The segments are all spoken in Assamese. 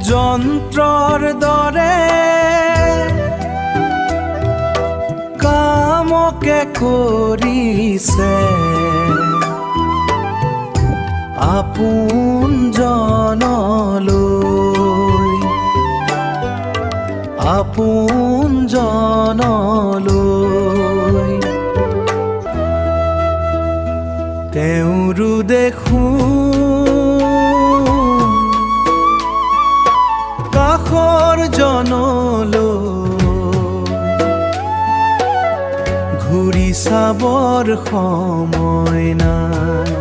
যন্ত্ৰৰ দৰে কামকে কৰিছে আপোনজনলৈ আপোনজনলৈ তেওঁৰো দেখোন কাষৰ জনলৈ ঘূৰি চাবৰ সময় নাই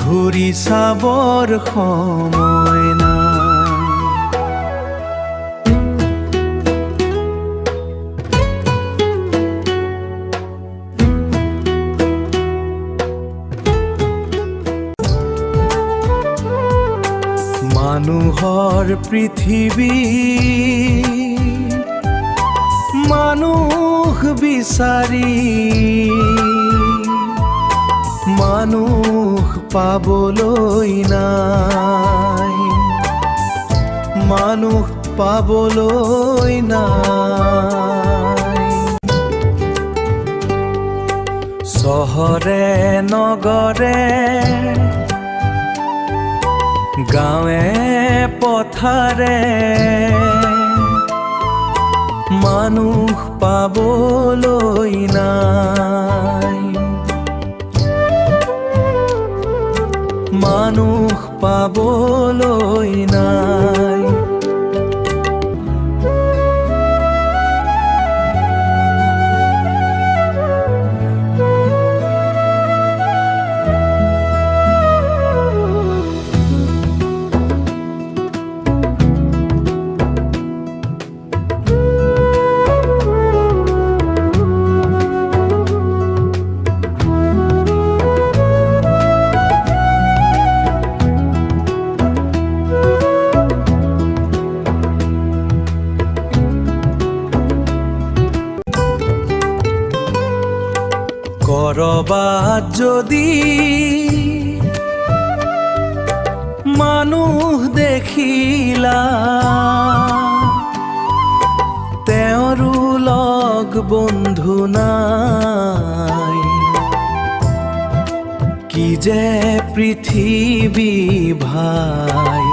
ঘূৰি চাবৰ সময় নাই মানুহৰ পৃথিৱী মানুহ বিচাৰি মানুহ পাবলৈ নাই মানুহ পাবলৈ নাই চহৰে নগৰে গাঁৱে পথাৰে মানুহ পাবলৈ নাই মানুহ পাবলৈ নাই কৰবাত যদি মানুহ দেখিলা তেওঁৰো লগ বন্ধু নাই কি যে পৃথিৱী ভাই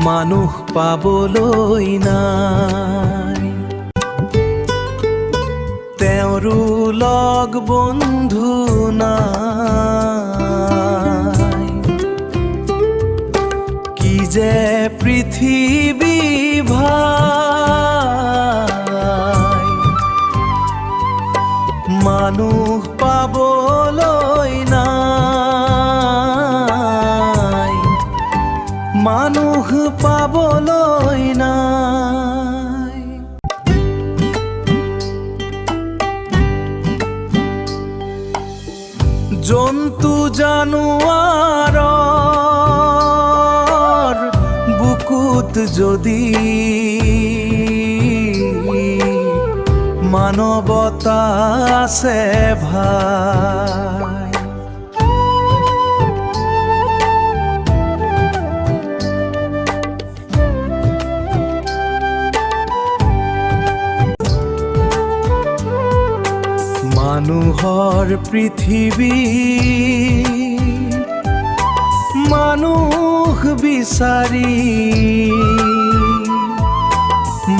মানুহ পাবলৈ নাই তেওঁৰো লগ বন্ধু নাই কি যে পৃথিৱী ভাই মানুহ পাবলৈ নাই মানুহ পাবলৈ নাই জন্তু জানোৱাৰৰ বুকুত যদি মানৱতা আছে ভাই মানুহৰ পৃথিৱী মানুহ বিচাৰি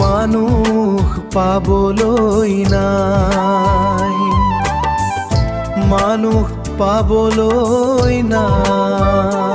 মানুহ পাবলৈ নাই মানুহ পাবলৈ নাই